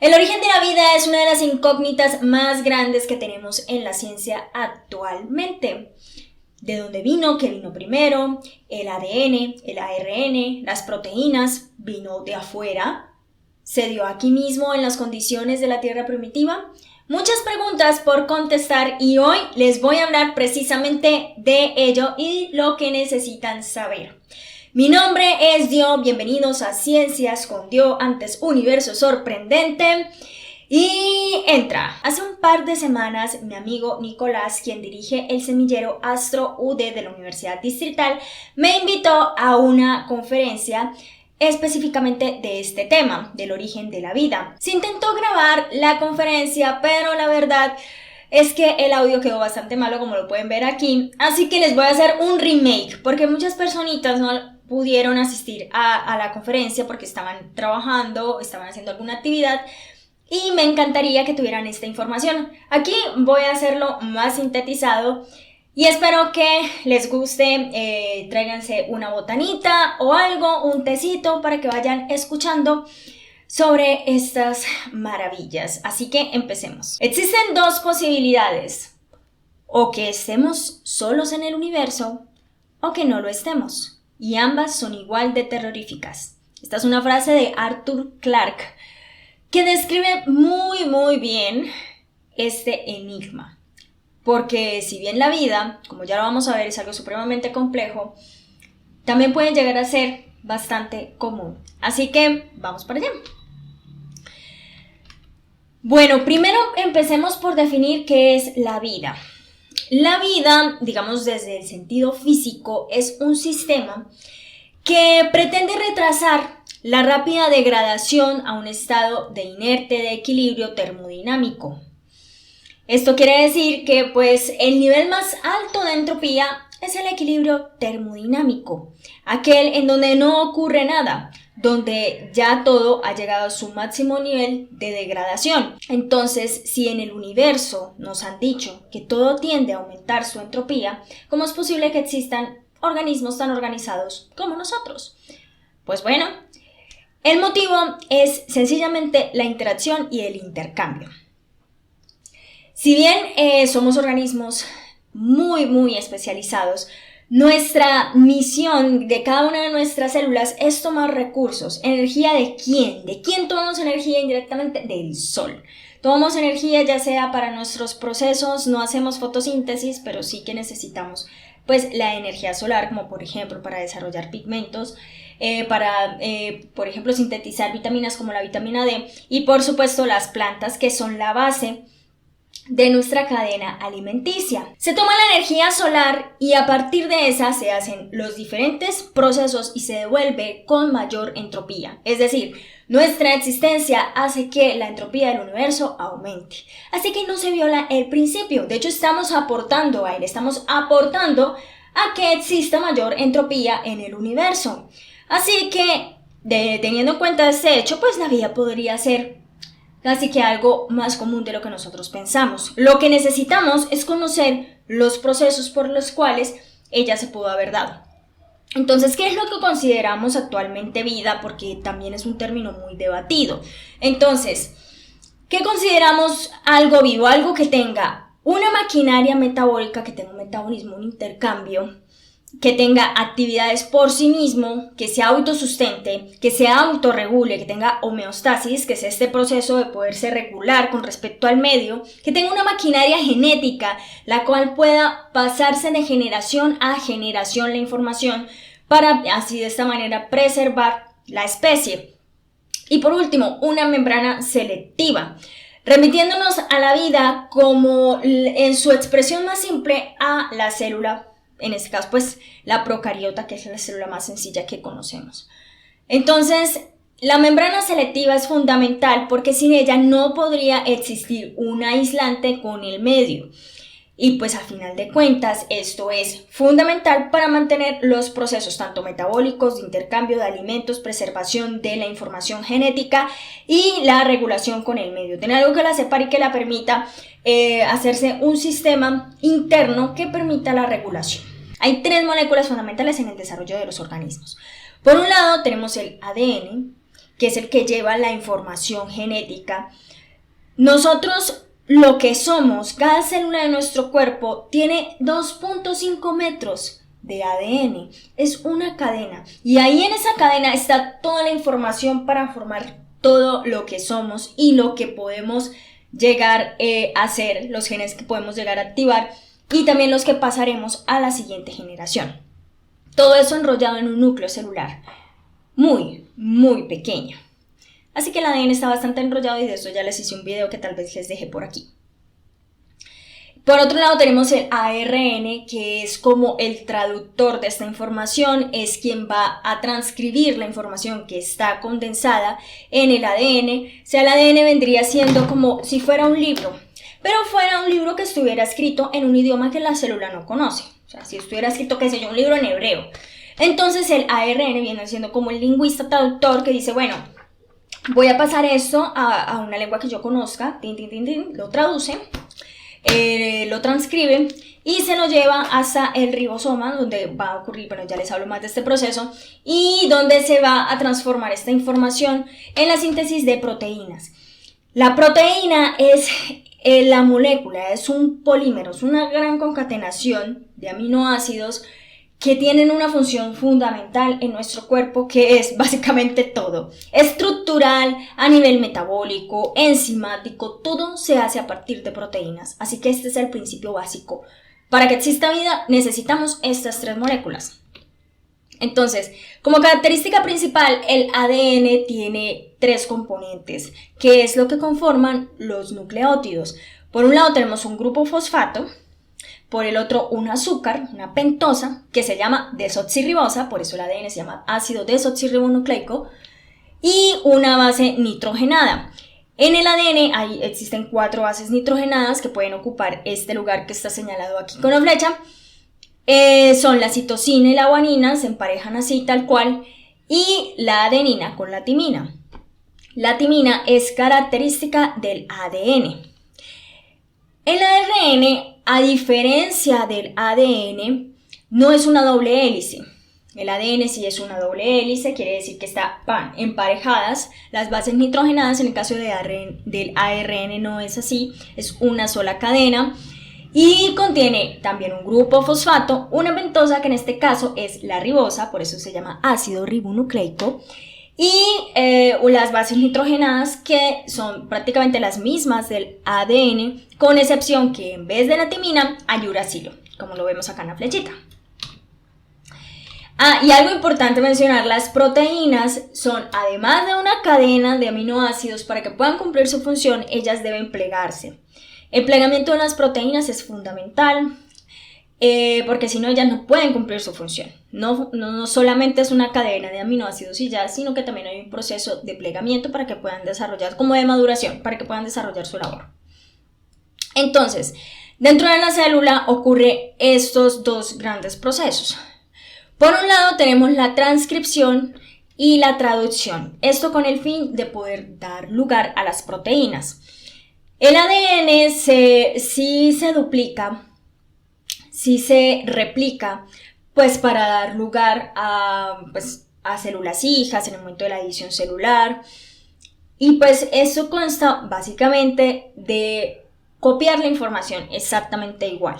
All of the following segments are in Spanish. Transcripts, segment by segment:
El origen de la vida es una de las incógnitas más grandes que tenemos en la ciencia actualmente. ¿De dónde vino? ¿Qué vino primero? ¿El ADN, el ARN, las proteínas? ¿Vino de afuera? ¿Se dio aquí mismo en las condiciones de la Tierra primitiva? Muchas preguntas por contestar y hoy les voy a hablar precisamente de ello y lo que necesitan saber. Mi nombre es Dio, bienvenidos a Ciencias con Dio, antes Universo Sorprendente. Y entra. Hace un par de semanas mi amigo Nicolás, quien dirige el semillero Astro UD de la Universidad Distrital, me invitó a una conferencia específicamente de este tema, del origen de la vida. Se intentó grabar la conferencia, pero la verdad es que el audio quedó bastante malo, como lo pueden ver aquí, así que les voy a hacer un remake, porque muchas personitas no pudieron asistir a la conferencia porque estaban trabajando, estaban haciendo alguna actividad, y me encantaría que tuvieran esta información. Aquí voy a hacerlo más sintetizado y espero que les guste. Tráiganse una botanita o algo, un tecito para que vayan escuchando sobre estas maravillas. Así que empecemos. Existen dos posibilidades: o que estemos solos en el universo o que no lo estemos, y ambas son igual de terroríficas. Esta es una frase de Arthur Clarke que describe muy bien este enigma, porque si bien la vida, como ya lo vamos a ver, es algo supremamente complejo, también puede llegar a ser bastante común. Así que vamos para allá. Bueno, primero empecemos por definir qué es la vida. La vida, digamos desde el sentido físico, es un sistema que pretende retrasar la rápida degradación a un estado de inerte de equilibrio termodinámico. Esto quiere decir que pues el nivel más alto de entropía es el equilibrio termodinámico, aquel en donde no ocurre nada, donde ya todo ha llegado a su máximo nivel de degradación. Entonces, si en el universo nos han dicho que todo tiende a aumentar su entropía, ¿cómo es posible que existan organismos tan organizados como nosotros? Pues bueno, el motivo es sencillamente la interacción y el intercambio. Si bien somos organismos muy especializados, nuestra misión de cada una de nuestras células es tomar recursos. ¿Energía de quién? ¿De quién tomamos energía indirectamente? Del sol. Tomamos energía ya sea para nuestros procesos, no hacemos fotosíntesis, pero sí que necesitamos pues la energía solar, como por ejemplo para desarrollar pigmentos, para por ejemplo sintetizar vitaminas como la vitamina D, y por supuesto las plantas, que son la base de nuestra cadena alimenticia. Se toma la energía solar y a partir de esa se hacen los diferentes procesos y se devuelve con mayor entropía. Es decir, nuestra existencia hace que la entropía del universo aumente. Así que no se viola el principio. De hecho, estamos aportando a él, estamos aportando a que exista mayor entropía en el universo. Así que, teniendo en cuenta este hecho, pues la vida podría ser casi que algo más común de lo que nosotros pensamos. Lo que necesitamos es conocer los procesos por los cuales ella se pudo haber dado. Entonces, ¿qué es lo que consideramos actualmente vida? Porque también es un término muy debatido. Entonces, ¿qué consideramos algo vivo? Algo que tenga una maquinaria metabólica, que tenga un metabolismo, un intercambio, que tenga actividades por sí mismo, que se autosustente, que se autorregule, que tenga homeostasis, que es este proceso de poderse regular con respecto al medio, que tenga una maquinaria genética, la cual pueda pasarse de generación a generación la información para así de esta manera preservar la especie. Y por último, una membrana selectiva, remitiéndonos a la vida como en su expresión más simple a la célula. En este caso, pues, la procariota, que es la célula más sencilla que conocemos. Entonces, la membrana selectiva es fundamental porque sin ella no podría existir un aislante con el medio. Y pues, a final de cuentas, esto es fundamental para mantener los procesos tanto metabólicos, de intercambio de alimentos, preservación de la información genética y la regulación con el medio. Tener algo que la separe y que la permita hacerse un sistema interno que permita la regulación. Hay tres moléculas fundamentales en el desarrollo de los organismos. Por un lado tenemos el ADN, que es el que lleva la información genética, nosotros lo que somos, cada célula de nuestro cuerpo tiene 2.5 metros de ADN, es una cadena, y ahí en esa cadena está toda la información para formar todo lo que somos y lo que podemos llegar a hacer, los genes que podemos llegar a activar y también los que pasaremos a la siguiente generación. Todo eso enrollado en un núcleo celular muy, muy pequeño. Así que el ADN está bastante enrollado y de eso ya les hice un video que tal vez les dejé por aquí. Por otro lado tenemos el ARN, que es como el traductor de esta información, es quien va a transcribir la información que está condensada en el ADN. O sea, el ADN vendría siendo como si fuera un libro, pero fuera un libro que estuviera escrito en un idioma que la célula no conoce. O sea, si estuviera escrito, qué sé yo, un libro en hebreo. Entonces el ARN viene siendo como el lingüista traductor que dice, bueno, voy a pasar esto a una lengua que yo conozca, lo traduce, lo transcribe y se lo lleva hasta el ribosoma, donde va a ocurrir, bueno, ya les hablo más de este proceso, y donde se va a transformar esta información en la síntesis de proteínas. La proteína es la molécula, es un polímero, es una gran concatenación de aminoácidos que tienen una función fundamental en nuestro cuerpo, que es básicamente todo. Estructural, a nivel metabólico, enzimático, todo se hace a partir de proteínas. Así que este es el principio básico. Para que exista vida necesitamos estas tres moléculas. Entonces, como característica principal, el ADN tiene tres componentes, que es lo que conforman los nucleótidos. Por un lado tenemos un grupo fosfato, por el otro un azúcar, una pentosa, que se llama desoxirribosa, por eso el ADN se llama ácido desoxirribonucleico, y una base nitrogenada. En el ADN existen 4 bases nitrogenadas que pueden ocupar este lugar que está señalado aquí con la flecha. Son la citosina y la guanina, se emparejan así tal cual, y la adenina con la timina. La timina es característica del ADN. El ARN, a diferencia del ADN, no es una doble hélice. El ADN sí es una doble hélice, quiere decir que van emparejadas las bases nitrogenadas. En el caso del ARN no es así, es una sola cadena. Y contiene también un grupo fosfato, una pentosa que en este caso es la ribosa, por eso se llama ácido ribonucleico, y las bases nitrogenadas que son prácticamente las mismas del ADN, con excepción que en vez de la timina hay uracilo, como lo vemos acá en la flechita. Y algo importante mencionar, las proteínas son, además de una cadena de aminoácidos, para que puedan cumplir su función, ellas deben plegarse. El plegamiento de las proteínas es fundamental, porque si no ellas no pueden cumplir su función. No solamente es una cadena de aminoácidos y ya, sino que también hay un proceso de plegamiento para que puedan desarrollar, como de maduración, para que puedan desarrollar su labor. Entonces, dentro de la célula ocurre estos dos grandes procesos. Por un lado tenemos la transcripción y la traducción, esto con el fin de poder dar lugar a las proteínas. El ADN sí se duplica, sí se replica, pues para dar lugar a células hijas en el momento de la división celular. Y pues eso consta básicamente de copiar la información exactamente igual.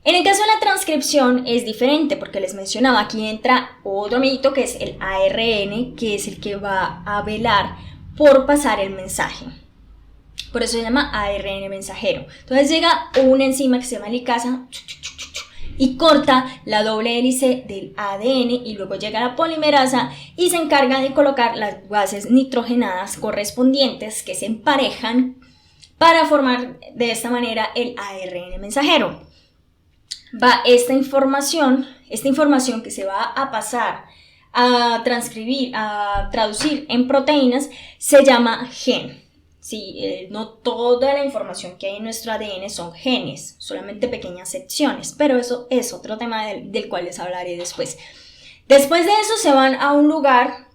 En el caso de la transcripción es diferente porque les mencionaba, aquí entra otro amiguito que es el ARN, que es el que va a velar por pasar el mensaje. Por eso se llama ARN mensajero. Entonces llega una enzima que se llama helicasa y corta la doble hélice del ADN y luego llega la polimerasa y se encarga de colocar las bases nitrogenadas correspondientes que se emparejan para formar de esta manera el ARN mensajero. Va esta información que se va a pasar a transcribir, a traducir en proteínas, se llama gen. Sí, no toda la información que hay en nuestro ADN son genes, solamente pequeñas secciones, pero eso es otro tema del cual les hablaré después. Después de eso se van a un lugar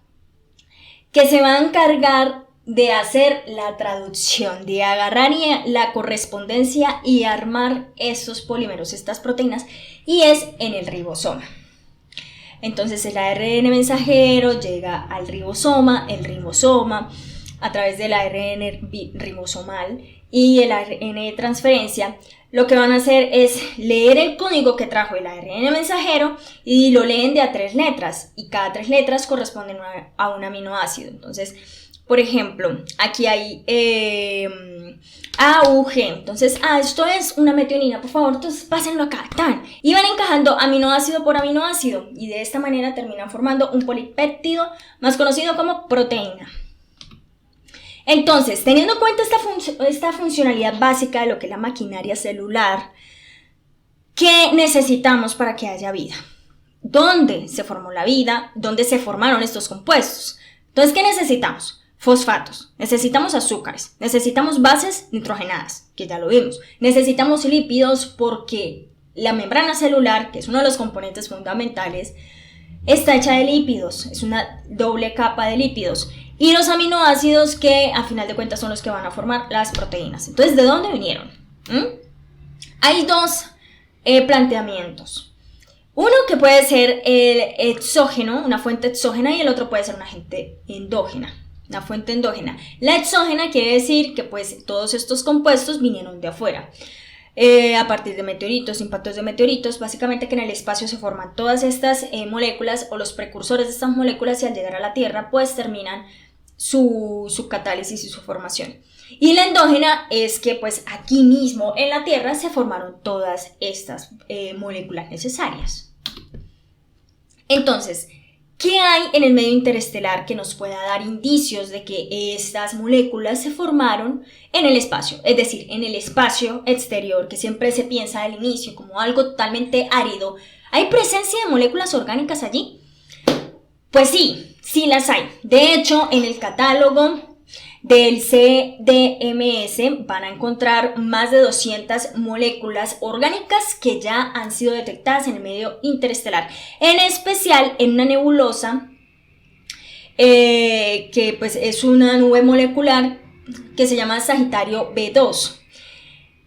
que se va a encargar de hacer la traducción, de agarrar la correspondencia y armar estos polímeros, estas proteínas, y es en el ribosoma. Entonces el ARN mensajero llega al ribosoma, el ribosoma a través del ARN ribosomal y el ARN de transferencia, lo que van a hacer es leer el código que trajo el ARN mensajero y lo leen de a 3 letras, y cada 3 letras corresponden a un aminoácido. Entonces, por ejemplo, aquí hay A, U, G. Entonces, esto es una metionina, por favor, entonces pásenlo acá, tan. Y van encajando aminoácido por aminoácido, y de esta manera terminan formando un polipéptido más conocido como proteína. Entonces, teniendo en cuenta esta funcionalidad básica de lo que es la maquinaria celular, ¿qué necesitamos para que haya vida? ¿Dónde se formó la vida? ¿Dónde se formaron estos compuestos? Entonces, ¿qué necesitamos? Fosfatos, necesitamos azúcares, necesitamos bases nitrogenadas, que ya lo vimos, necesitamos lípidos porque la membrana celular, que es uno de los componentes fundamentales, está hecha de lípidos, es una doble capa de lípidos, y los aminoácidos que a final de cuentas son los que van a formar las proteínas. Entonces, ¿de dónde vinieron? Hay dos planteamientos. Uno que puede ser el exógeno, una fuente exógena, y el otro puede ser una fuente endógena. Una fuente endógena. La exógena quiere decir que pues todos estos compuestos vinieron de afuera. A partir de meteoritos, impactos de meteoritos, básicamente que en el espacio se forman todas estas moléculas o los precursores de estas moléculas, y al llegar a la Tierra pues terminan su catálisis y su formación. Y la endógena es que pues aquí mismo en la Tierra se formaron todas estas moléculas necesarias. Entonces, ¿qué hay en el medio interestelar que nos pueda dar indicios de que estas moléculas se formaron en el espacio? Es decir, en el espacio exterior, que siempre se piensa al inicio como algo totalmente árido. ¿Hay presencia de moléculas orgánicas allí? Pues sí las hay. De hecho, en el catálogo del CDMS van a encontrar más de 200 moléculas orgánicas que ya han sido detectadas en el medio interestelar, en especial en una nebulosa que pues es una nube molecular que se llama Sagitario B2.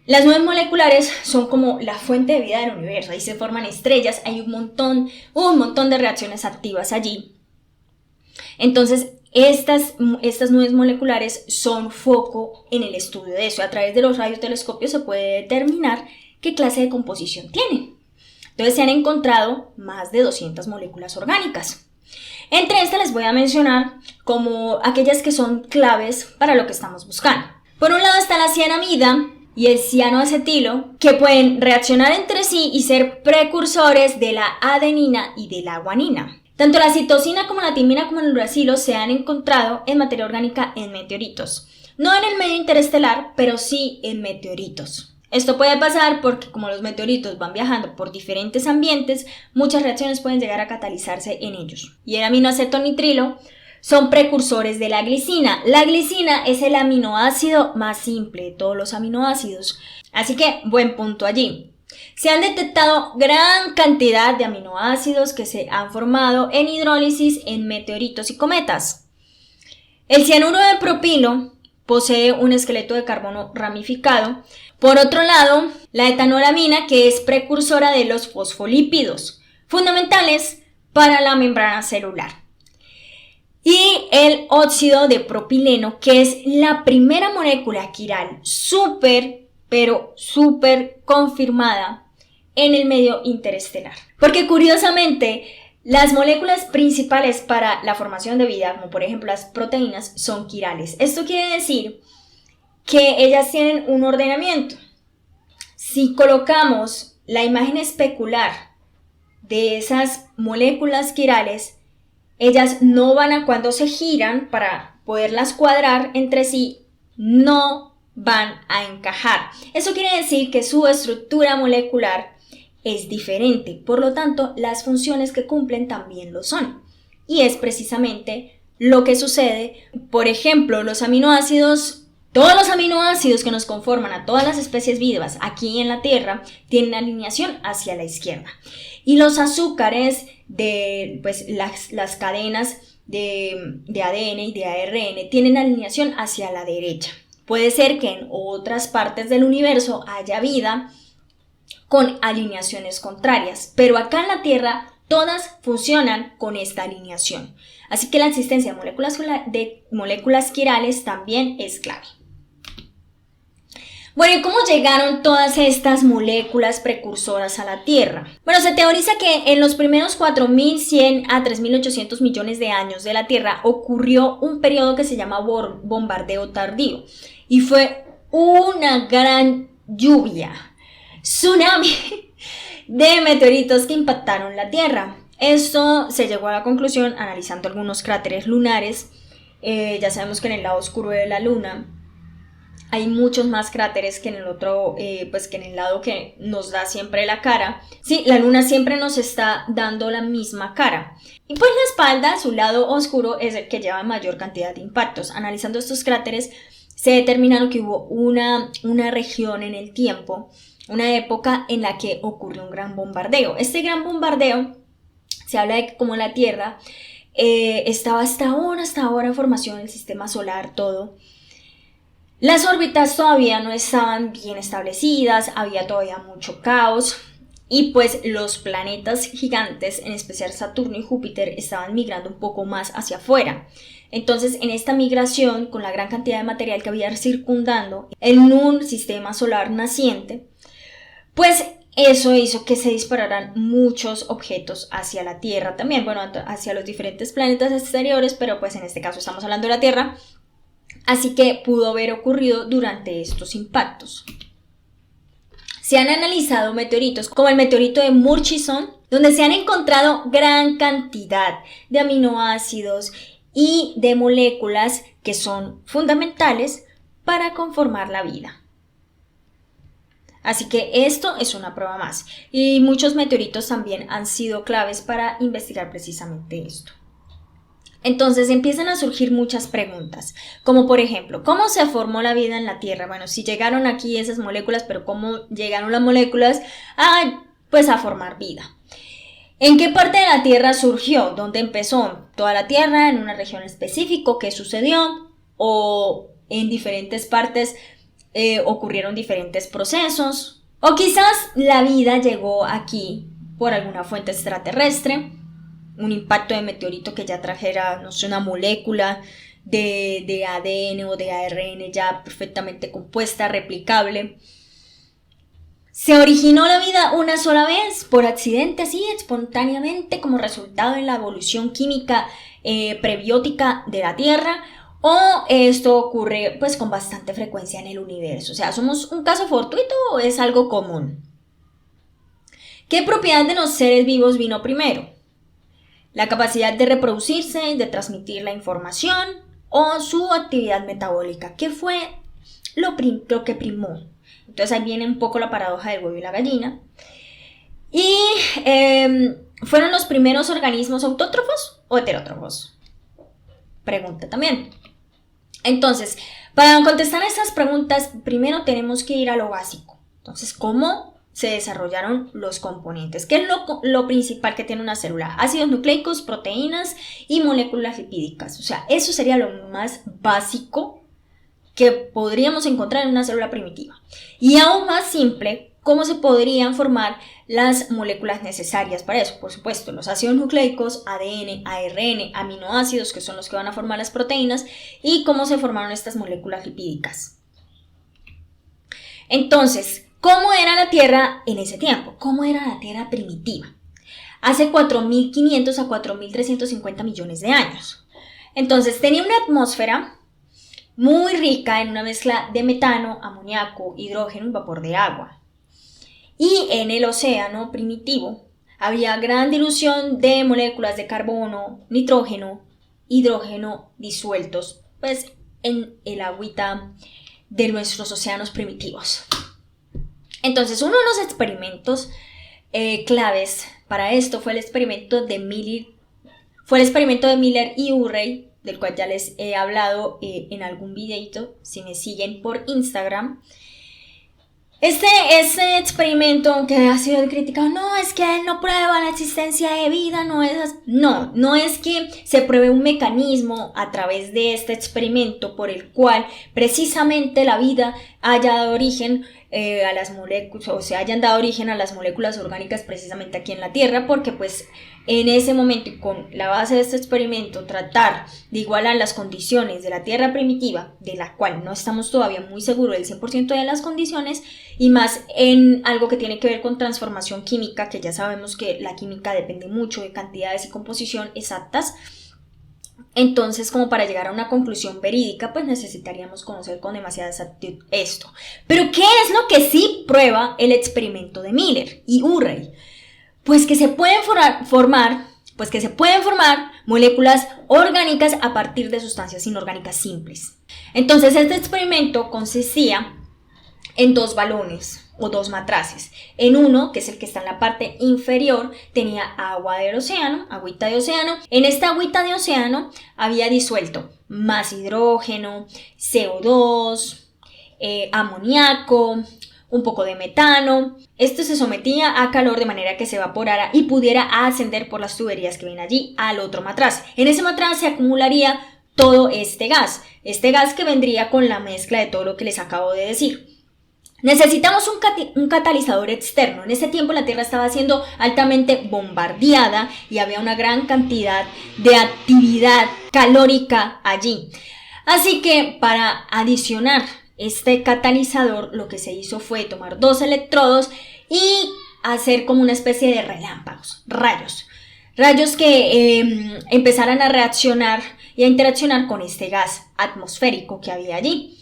Las nubes moleculares son como la fuente de vida del universo, ahí se forman estrellas, hay un montón de reacciones activas allí. Entonces, estas nubes moleculares son foco en el estudio de eso. A través de los radiotelescopios se puede determinar qué clase de composición tienen. Entonces se han encontrado más de 200 moléculas orgánicas. Entre estas les voy a mencionar como aquellas que son claves para lo que estamos buscando. Por un lado está la cianamida y el cianoacetilo, que pueden reaccionar entre sí y ser precursores de la adenina y de la guanina. Tanto la citosina como la timina como el uracilo se han encontrado en materia orgánica en meteoritos. No en el medio interestelar, pero sí en meteoritos. Esto puede pasar porque como los meteoritos van viajando por diferentes ambientes, muchas reacciones pueden llegar a catalizarse en ellos. Y el aminoacetonitrilo son precursores de la glicina. La glicina es el aminoácido más simple de todos los aminoácidos. Así que buen punto allí. Se han detectado gran cantidad de aminoácidos que se han formado en hidrólisis en meteoritos y cometas. El cianuro de propilo posee un esqueleto de carbono ramificado. Por otro lado, la etanolamina, que es precursora de los fosfolípidos, fundamentales para la membrana celular. Y el óxido de propileno, que es la primera molécula quiral súper confirmada en el medio interestelar. Porque curiosamente, las moléculas principales para la formación de vida, como por ejemplo las proteínas, son quirales. Esto quiere decir que ellas tienen un ordenamiento. Si colocamos la imagen especular de esas moléculas quirales, ellas no van a, cuando se giran para poderlas cuadrar entre sí, no van a encajar. Eso quiere decir que su estructura molecular es diferente, por lo tanto las funciones que cumplen también lo son. Y es precisamente lo que sucede, por ejemplo, los aminoácidos. Todos los aminoácidos que nos conforman a todas las especies vivas aquí en la Tierra tienen alineación hacia la izquierda. Y los azúcares de las cadenas de ADN y de ARN tienen alineación hacia la derecha. Puede ser que en otras partes del universo haya vida con alineaciones contrarias, pero acá en la Tierra Todas funcionan con esta alineación. Así que la existencia de moléculas quirales también es clave. Bueno, ¿y cómo llegaron todas estas moléculas precursoras a la Tierra? Bueno, se teoriza que en los primeros 4.100 a 3.800 millones de años de la Tierra ocurrió un periodo que se llama bombardeo tardío. Y fue una gran lluvia, tsunami de meteoritos que impactaron la Tierra. Esto se llegó a la conclusión analizando algunos cráteres lunares. Ya sabemos que en el lado oscuro de la Luna hay muchos más cráteres que en el otro, pues que en el lado que nos da siempre la cara. Sí, la Luna siempre nos está dando la misma cara. Y pues la espalda, su lado oscuro, es el que lleva mayor cantidad de impactos. Analizando estos cráteres, se determinaron que hubo una región en el tiempo, una época en la que ocurrió un gran bombardeo. Este gran bombardeo, se habla de que como la Tierra estaba hasta ahora en formación, el sistema solar, todo. Las órbitas todavía no estaban bien establecidas, había todavía mucho caos y pues los planetas gigantes, en especial Saturno y Júpiter, estaban migrando un poco más hacia afuera. Entonces, en esta migración, con la gran cantidad de material que había circundando en un sistema solar naciente, pues eso hizo que se dispararan muchos objetos hacia la Tierra también, bueno, hacia los diferentes planetas exteriores, pero pues en este caso estamos hablando de la Tierra. Así que pudo haber ocurrido durante estos impactos. Se han analizado meteoritos como el meteorito de Murchison, donde se han encontrado gran cantidad de aminoácidos y de moléculas que son fundamentales para conformar la vida. Así que esto es una prueba más. Y muchos meteoritos también han sido claves para investigar precisamente esto. Entonces empiezan a surgir muchas preguntas, como por ejemplo, ¿cómo se formó la vida en la Tierra? Bueno, si llegaron aquí esas moléculas, pero ¿cómo llegaron las moléculas pues a formar vida? ¿En qué parte de la Tierra surgió? ¿Dónde empezó? ¿Toda la Tierra? ¿En una región específica? ¿Qué sucedió? ¿O en diferentes partes ocurrieron diferentes procesos? ¿O quizás la vida llegó aquí por alguna fuente extraterrestre? Un impacto de meteorito que ya trajera, no sé, una molécula de ADN o de ARN ya perfectamente compuesta, replicable. ¿Se originó la vida una sola vez, por accidente, así, espontáneamente, como resultado de la evolución química prebiótica de la Tierra? ¿O esto ocurre pues con bastante frecuencia en el universo? O sea, ¿somos un caso fortuito o es algo común? ¿Qué propiedad de los seres vivos vino primero? ¿La capacidad de reproducirse, de transmitir la información o su actividad metabólica? ¿Qué fue lo que primó? Entonces ahí viene un poco la paradoja del huevo y la gallina. ¿Y fueron los primeros organismos autótrofos o heterótrofos? Pregunta también. Entonces, para contestar a estas preguntas, primero tenemos que ir a lo básico. Entonces, ¿cómo se desarrollaron los componentes? ¿Qué es lo principal que tiene una célula? Ácidos nucleicos, proteínas y moléculas lipídicas. O sea, eso sería lo más básico que podríamos encontrar en una célula primitiva. Y aún más simple, ¿cómo se podrían formar las moléculas necesarias para eso? Por supuesto, los ácidos nucleicos, ADN, ARN, aminoácidos, que son los que van a formar las proteínas, y cómo se formaron estas moléculas lipídicas. Entonces, ¿cómo era la Tierra en ese tiempo? ¿Cómo era la Tierra primitiva? Hace 4.500 a 4.350 millones de años. Entonces, tenía una atmósfera muy rica en una mezcla de metano, amoníaco, hidrógeno y vapor de agua. Y en el océano primitivo había gran dilución de moléculas de carbono, nitrógeno, hidrógeno disueltos, pues en el agüita de nuestros océanos primitivos. Entonces, uno de los experimentos claves para esto fue el experimento de Miller y Urey, del cual ya les he hablado en algún videito, si me siguen por Instagram. Este experimento, aunque ha sido criticado, no, es que él no prueba la existencia de vida, no es que se pruebe un mecanismo a través de este experimento por el cual precisamente la vida haya dado origen a las moléculas, o se hayan dado origen a las moléculas orgánicas precisamente aquí en la Tierra, porque pues en ese momento y con la base de este experimento tratar de igualar las condiciones de la Tierra primitiva, de la cual no estamos todavía muy seguros del 100% de las condiciones, y más en algo que tiene que ver con transformación química, que ya sabemos que la química depende mucho de cantidades y composición exactas. Entonces, como para llegar a una conclusión verídica, pues necesitaríamos conocer con demasiada exactitud esto. Pero, ¿qué es lo que sí prueba el experimento de Miller y Urey? Pues que se pueden formar moléculas orgánicas a partir de sustancias inorgánicas simples. Entonces, este experimento consistía en 2 balones o 2 matraces. En uno, que es el que está en la parte inferior, tenía agua del océano, agüita de océano. En esta agüita de océano había disuelto más hidrógeno, CO2, amoníaco, un poco de metano. Esto se sometía a calor de manera que se evaporara y pudiera ascender por las tuberías que ven allí al otro matraz. En ese matraz se acumularía todo este gas que vendría con la mezcla de todo lo que les acabo de decir. Necesitamos un catalizador externo. En ese tiempo la Tierra estaba siendo altamente bombardeada y había una gran cantidad de actividad calórica allí. Así que para adicionar este catalizador, lo que se hizo fue tomar 2 electrodos y hacer como una especie de relámpagos, rayos que empezaran a reaccionar y a interaccionar con este gas atmosférico que había allí.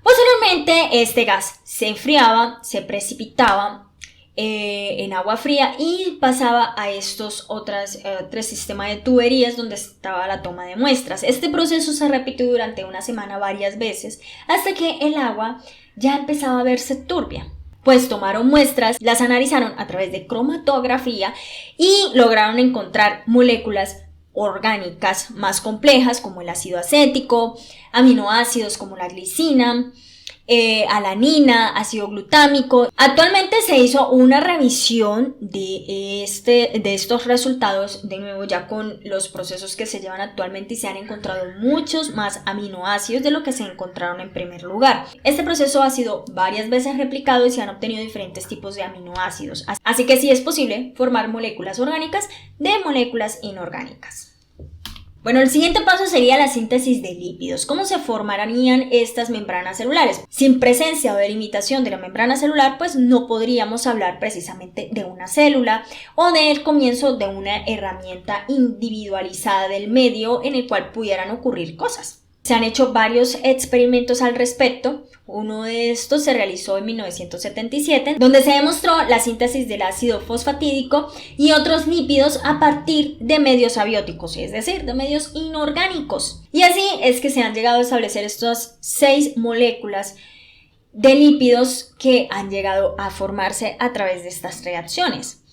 Posteriormente, este gas se enfriaba, se precipitaba en agua fría y pasaba a estos otros sistemas de tuberías donde estaba la toma de muestras. Este proceso se repitió durante una semana varias veces hasta que el agua ya empezaba a verse turbia. Pues tomaron muestras, las analizaron a través de cromatografía y lograron encontrar moléculas orgánicas más complejas como el ácido acético, aminoácidos como la glicina, alanina, ácido glutámico. Actualmente se hizo una revisión de estos resultados, de nuevo ya con los procesos que se llevan actualmente, y se han encontrado muchos más aminoácidos de lo que se encontraron en primer lugar. Este proceso ha sido varias veces replicado y se han obtenido diferentes tipos de aminoácidos, así que sí es posible formar moléculas orgánicas de moléculas inorgánicas. Bueno, el siguiente paso sería la síntesis de lípidos. ¿Cómo se formarían estas membranas celulares? Sin presencia o delimitación de la membrana celular, pues no podríamos hablar precisamente de una célula o del comienzo de una herramienta individualizada del medio en el cual pudieran ocurrir cosas. Se han hecho varios experimentos al respecto. Uno de estos se realizó en 1977, donde se demostró la síntesis del ácido fosfatídico y otros lípidos a partir de medios abióticos, es decir, de medios inorgánicos. Y así es que se han llegado a establecer estas 6 moléculas de lípidos que han llegado a formarse a través de estas reacciones.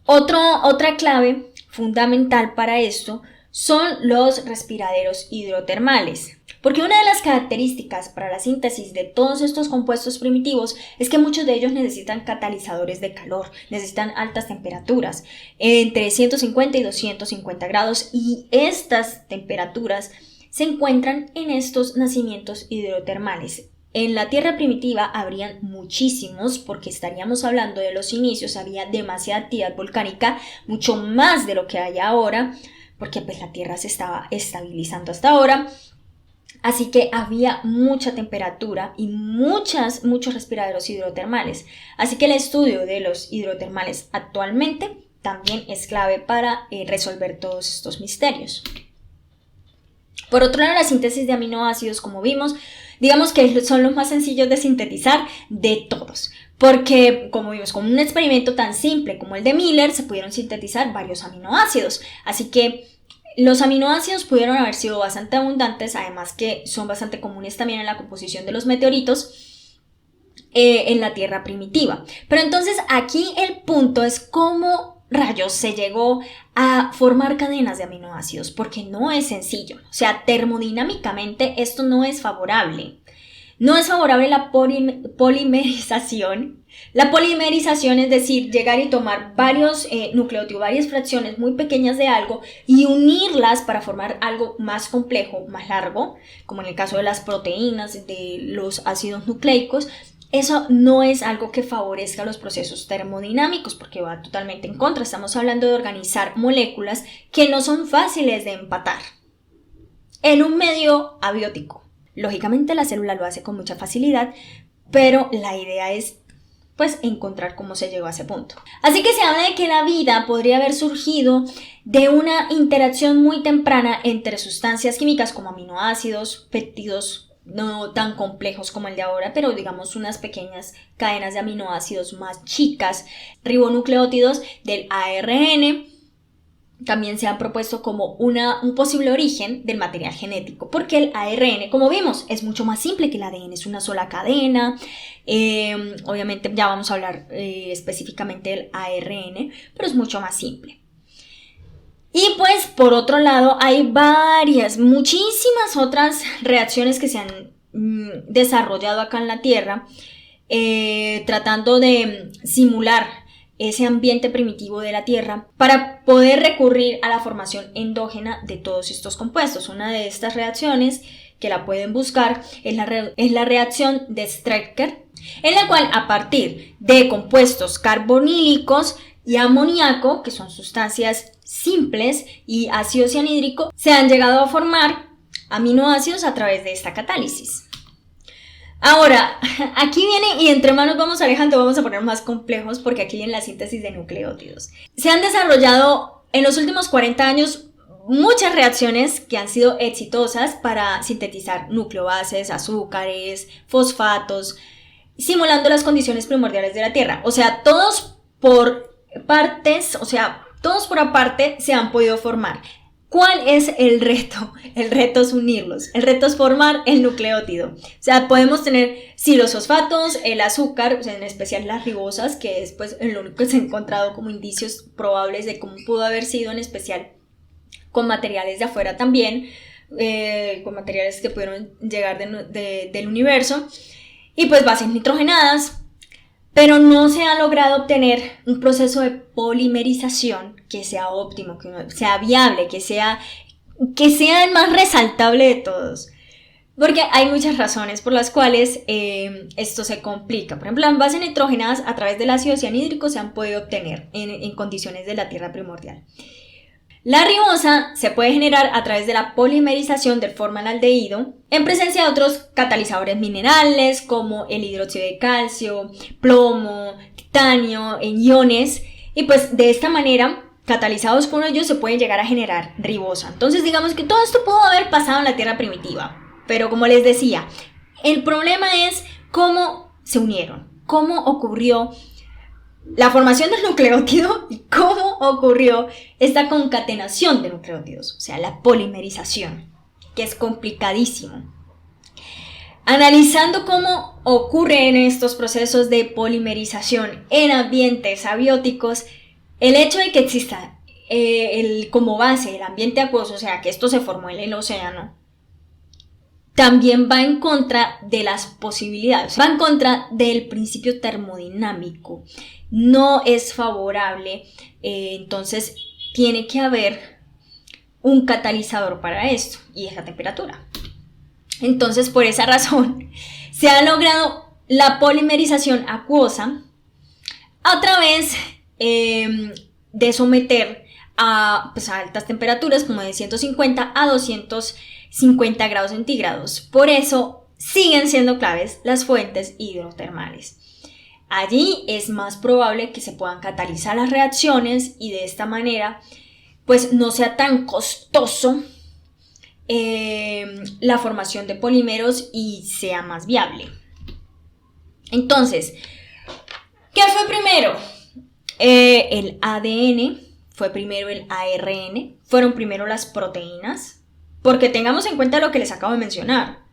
Otra clave fundamental para esto son los respiraderos hidrotermales, porque una de las características para la síntesis de todos estos compuestos primitivos es que muchos de ellos necesitan catalizadores de calor, necesitan altas temperaturas, entre 150 y 250 grados, y estas temperaturas se encuentran en estos nacimientos hidrotermales. En la Tierra primitiva habrían muchísimos, porque estaríamos hablando de los inicios, había demasiada actividad volcánica, mucho más de lo que hay ahora, porque pues la Tierra se estaba estabilizando hasta ahora. Así que había mucha temperatura y muchos respiraderos hidrotermales. Así que el estudio de los hidrotermales actualmente también es clave para resolver todos estos misterios. Por otro lado, la síntesis de aminoácidos, como vimos, digamos que son los más sencillos de sintetizar de todos. Porque, como vimos, con un experimento tan simple como el de Miller, se pudieron sintetizar varios aminoácidos. Así que los aminoácidos pudieron haber sido bastante abundantes, además que son bastante comunes también en la composición de los meteoritos en la Tierra primitiva. Pero entonces aquí el punto es cómo rayos se llegó a formar cadenas de aminoácidos, porque no es sencillo. O sea, termodinámicamente esto no es favorable. No es favorable la polimerización. La polimerización es decir, llegar y tomar varios nucleótidos, varias fracciones muy pequeñas de algo y unirlas para formar algo más complejo, más largo, como en el caso de las proteínas, de los ácidos nucleicos. Eso no es algo que favorezca los procesos termodinámicos porque va totalmente en contra. Estamos hablando de organizar moléculas que no son fáciles de empatar en un medio abiótico. Lógicamente la célula lo hace con mucha facilidad, pero la idea es pues encontrar cómo se llegó a ese punto. Así que se habla de que la vida podría haber surgido de una interacción muy temprana entre sustancias químicas como aminoácidos, péptidos, no tan complejos como el de ahora, pero digamos unas pequeñas cadenas de aminoácidos más chicas, ribonucleótidos del ARN. También se han propuesto como un posible origen del material genético, porque el ARN, como vimos, es mucho más simple que el ADN, es una sola cadena. Obviamente ya vamos a hablar específicamente del ARN, pero es mucho más simple. Y pues por otro lado hay muchísimas otras reacciones que se han desarrollado acá en la Tierra, tratando de simular ese ambiente primitivo de la Tierra para poder recurrir a la formación endógena de todos estos compuestos. Una de estas reacciones que la pueden buscar es la reacción de Strecker, en la cual a partir de compuestos carbonílicos y amoníaco, que son sustancias simples, y ácido cianhídrico, se han llegado a formar aminoácidos a través de esta catálisis. Ahora, aquí viene, y entre manos vamos alejando, vamos a poner más complejos porque aquí viene la síntesis de nucleótidos. Se han desarrollado en los últimos 40 años muchas reacciones que han sido exitosas para sintetizar nucleobases, azúcares, fosfatos, simulando las condiciones primordiales de la Tierra. O sea, todos por aparte se han podido formar. ¿Cuál es el reto? El reto es unirlos, el reto es formar el nucleótido. O sea, podemos tener los fosfatos, el azúcar, o sea, en especial las ribosas, que es pues lo único que se ha encontrado como indicios probables de cómo pudo haber sido, en especial con materiales de afuera también, con materiales que pudieron llegar del universo, y pues bases nitrogenadas. Pero no se ha logrado obtener un proceso de polimerización que sea óptimo, que sea viable, que sea el más resaltable de todos. Porque hay muchas razones por las cuales esto se complica. Por ejemplo, las bases nitrogenadas a través del ácido cianhídrico se han podido obtener en condiciones de la Tierra primordial. La ribosa se puede generar a través de la polimerización del formaldehído en presencia de otros catalizadores minerales como el hidróxido de calcio, plomo, titanio, en iones, y pues de esta manera, catalizados con ellos, se puede llegar a generar ribosa. Entonces digamos que todo esto pudo haber pasado en la Tierra primitiva, pero como les decía, el problema es cómo se unieron, cómo ocurrió la formación del nucleótido y cómo ocurrió esta concatenación de nucleótidos, o sea, la polimerización, que es complicadísimo. Analizando cómo ocurren estos procesos de polimerización en ambientes abióticos, el hecho de que exista como base el ambiente acuoso, o sea, que esto se formó en el océano, también va en contra de las posibilidades, va en contra del principio termodinámico. No es favorable, entonces tiene que haber un catalizador para esto, y es la temperatura. Entonces, por esa razón, se ha logrado la polimerización acuosa a través de someter a altas temperaturas, como de 150 a 250 grados centígrados. Por eso siguen siendo claves las fuentes hidrotermales. Allí es más probable que se puedan catalizar las reacciones y de esta manera pues no sea tan costoso la formación de polímeros y sea más viable. Entonces, ¿qué fue primero? El ADN, fue primero el ARN, fueron primero las proteínas, porque tengamos en cuenta lo que les acabo de mencionar.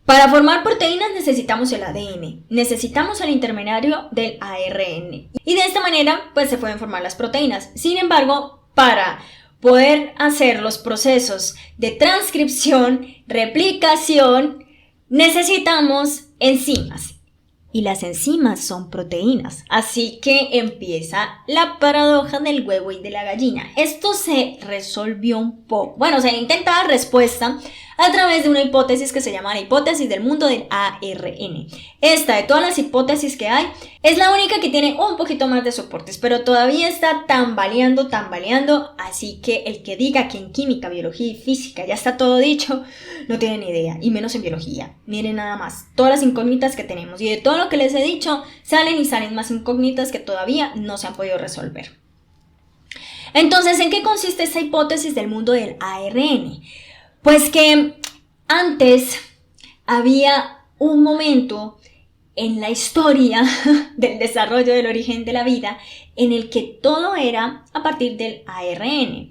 Para formar proteínas necesitamos el ADN, necesitamos el intermediario del ARN y de esta manera pues se pueden formar las proteínas. Sin embargo, para poder hacer los procesos de transcripción, replicación, necesitamos enzimas. Y las enzimas son proteínas, así que empieza la paradoja del huevo y de la gallina. Esto se resolvió un poco, bueno, se intenta dar respuesta a través de una hipótesis que se llama la hipótesis del mundo del ARN. Esta, de todas las hipótesis que hay, es la única que tiene un poquito más de soportes, pero todavía está tambaleando, así que el que diga que en química, biología y física ya está todo dicho, no tiene ni idea, y menos en biología. Miren nada más, todas las incógnitas que tenemos, y de todo lo que les he dicho, salen más incógnitas que todavía no se han podido resolver. Entonces, ¿en qué consiste esta hipótesis del mundo del ARN? Pues que antes había un momento en la historia del desarrollo del origen de la vida en el que todo era a partir del ARN.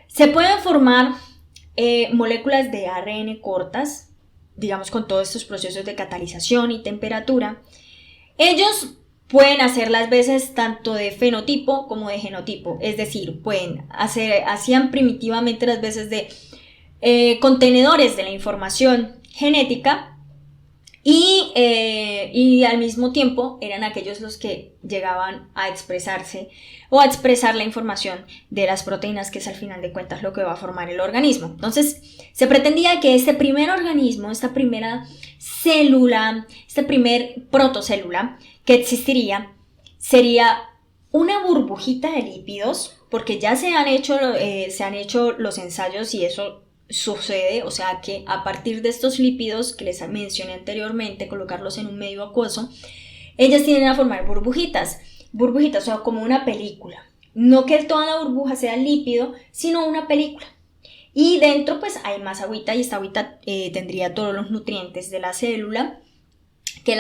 Se pueden formar moléculas de ARN cortas, digamos con todos estos procesos de catalización y temperatura. Ellos pueden hacer las veces tanto de fenotipo como de genotipo, es decir, hacían primitivamente las veces de contenedores de la información genética y al mismo tiempo eran aquellos los que llegaban a expresarse o a expresar la información de las proteínas, que es al final de cuentas lo que va a formar el organismo. Entonces se pretendía que este primer organismo, esta primera célula, esta primer protocélula que existiría sería una burbujita de lípidos, porque ya se han hecho los ensayos y eso sucede, o sea que a partir de estos lípidos que les mencioné anteriormente, colocarlos en un medio acuoso, ellas tienden a formar burbujitas, o sea, como una película. No que toda la burbuja sea lípido, sino una película. Y dentro pues hay más agüita, y esta agüita tendría todos los nutrientes de la célula que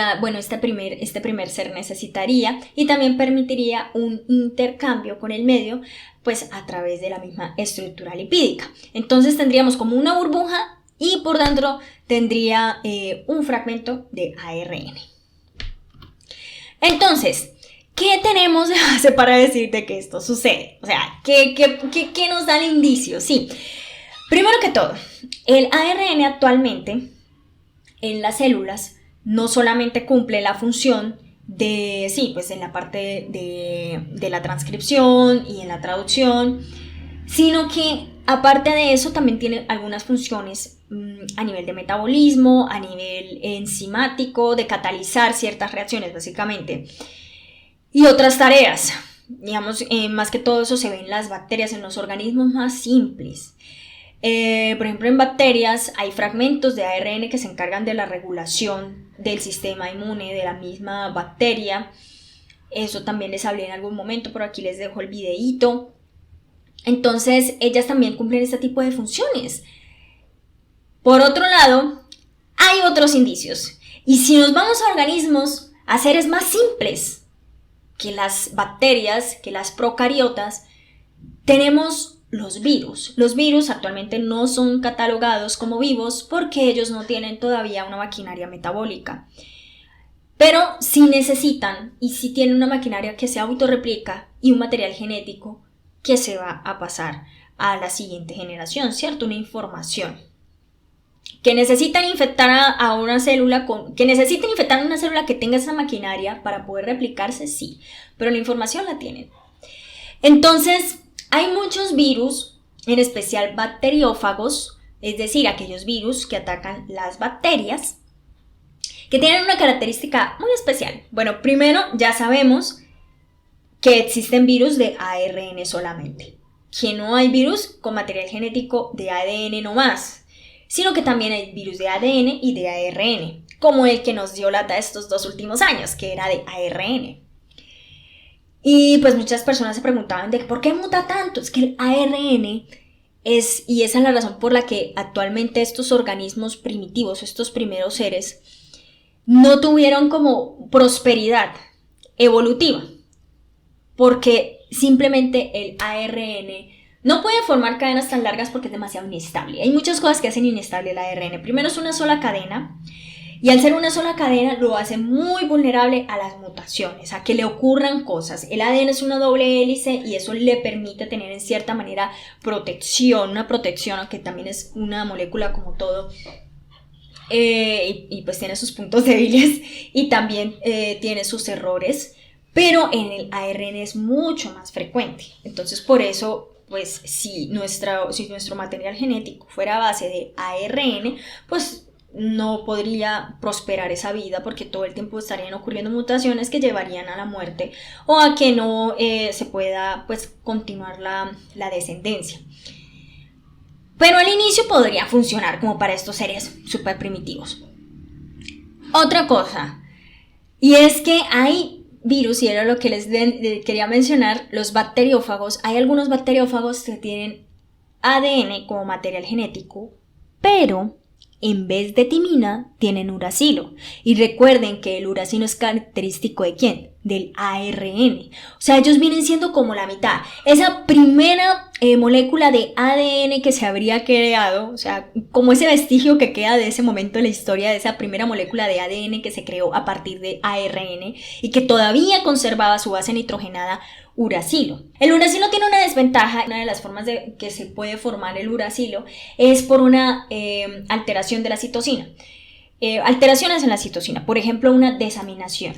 este primer ser necesitaría, y también permitiría un intercambio con el medio pues a través de la misma estructura lipídica. Entonces tendríamos como una burbuja y por dentro tendría un fragmento de ARN. Entonces, ¿qué tenemos de base para decir de que esto sucede? O sea, ¿qué nos da el indicio? Sí, primero que todo, el ARN actualmente en las células no solamente cumple la función en la parte de la transcripción y en la traducción, sino que aparte de eso también tiene algunas funciones a nivel de metabolismo, a nivel enzimático, de catalizar ciertas reacciones básicamente, y otras tareas. Digamos, más que todo eso se ve en las bacterias, en los organismos más simples. Por ejemplo, en bacterias hay fragmentos de ARN que se encargan de la regulación del sistema inmune de la misma bacteria. Eso también les hablé en algún momento, por aquí les dejo el videíto. Entonces, ellas también cumplen este tipo de funciones. Por otro lado, hay otros indicios. Y si nos vamos a organismos, a seres más simples que las bacterias, que las procariotas, tenemos los virus. Los virus actualmente no son catalogados como vivos porque ellos no tienen todavía una maquinaria metabólica. Pero sí necesitan y sí tienen una maquinaria que se autorreplica y un material genético que se va a pasar a la siguiente generación, ¿cierto? Una información. Que necesitan infectar a una célula que tenga esa maquinaria para poder replicarse, sí, pero la información la tienen. Entonces, hay muchos virus, en especial bacteriófagos, es decir, aquellos virus que atacan las bacterias, que tienen una característica muy especial. Bueno, primero ya sabemos que existen virus de ARN solamente, que no hay virus con material genético de ADN nomás, sino que también hay virus de ADN y de ARN, como el que nos dio lata estos 2 últimos años, que era de ARN. Y pues muchas personas se preguntaban de por qué muta tanto. Es que el ARN y esa es la razón por la que actualmente estos organismos primitivos, estos primeros seres, no tuvieron como prosperidad evolutiva, porque simplemente el ARN no puede formar cadenas tan largas porque es demasiado inestable. Hay muchas cosas que hacen inestable el ARN. Primero es una sola cadena, y al ser una sola cadena lo hace muy vulnerable a las mutaciones, a que le ocurran cosas. El ADN es una doble hélice y eso le permite tener en cierta manera protección, una protección, aunque también es una molécula como todo y pues tiene sus puntos débiles y también tiene sus errores, pero en el ARN es mucho más frecuente. Entonces por eso, pues si nuestro material genético fuera a base de ARN, pues no podría prosperar esa vida, porque todo el tiempo estarían ocurriendo mutaciones que llevarían a la muerte o a que no se pueda pues continuar la descendencia. Pero al inicio podría funcionar como para estos seres súper primitivos. Otra cosa, y es que hay virus, y era lo que les quería mencionar, los bacteriófagos. Hay algunos bacteriófagos que tienen ADN como material genético, pero en vez de timina tienen uracilo. Y recuerden que el uracilo es característico ¿de quién? Del ARN. O sea, ellos vienen siendo como la mitad. Esa primera molécula de ADN que se habría creado, o sea, como ese vestigio que queda de ese momento de la historia, de esa primera molécula de ADN que se creó a partir de ARN y que todavía conservaba su base nitrogenada, uracilo. El uracilo tiene una desventaja. Una de las formas de que se puede formar el uracilo es por una alteración de la citosina. Alteraciones en la citosina, por ejemplo, una desaminación,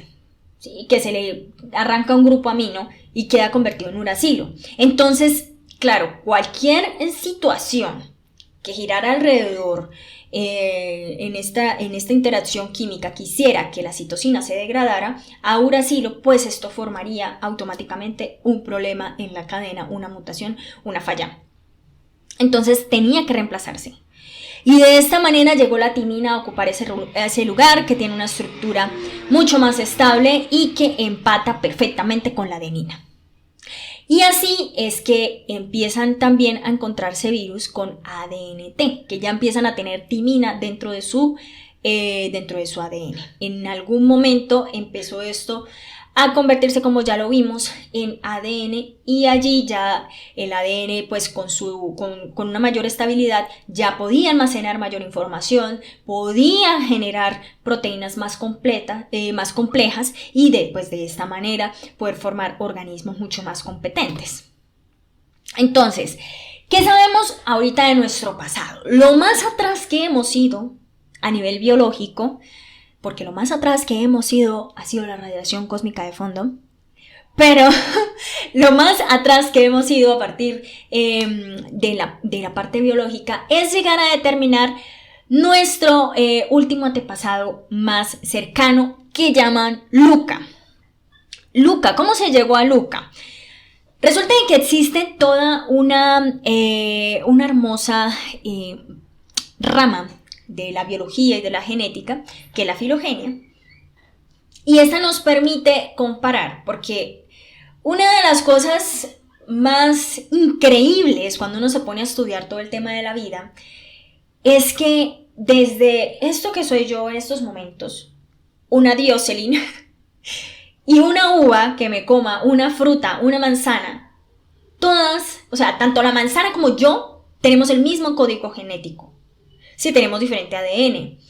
¿sí? Que se le arranca un grupo amino y queda convertido en uracilo. Entonces, claro, cualquier situación que girara alrededor en esta interacción química quisiera que la citosina se degradara a uracilo, pues esto formaría automáticamente un problema en la cadena, una mutación, una falla. Entonces tenía que reemplazarse. Y de esta manera llegó la timina a ocupar ese lugar, que tiene una estructura mucho más estable y que empata perfectamente con la adenina. Y así es que empiezan también a encontrarse virus con ADNT, que ya empiezan a tener timina dentro de su ADN. En algún momento empezó esto a convertirse, como ya lo vimos, en ADN, y allí ya el ADN, pues con una mayor estabilidad, ya podía almacenar mayor información, podía generar proteínas más complejas, y de esta manera poder formar organismos mucho más competentes. Entonces, ¿qué sabemos ahorita de nuestro pasado? Lo más atrás que hemos ido a nivel biológico, porque lo más atrás que hemos ido ha sido la radiación cósmica de fondo, pero lo más atrás que hemos ido a partir de la parte biológica es llegar a determinar nuestro último antepasado más cercano, que llaman Luca. Luca, ¿cómo se llegó a Luca? Resulta que existe toda una hermosa rama de la biología y de la genética, que es la filogenia, y esta nos permite comparar, porque una de las cosas más increíbles cuando uno se pone a estudiar todo el tema de la vida es que desde esto que soy yo en estos momentos, una Dioselin, y una uva que me coma, una fruta, una manzana, todas, o sea, tanto la manzana como yo tenemos el mismo código genético. Sí, tenemos diferente ADN,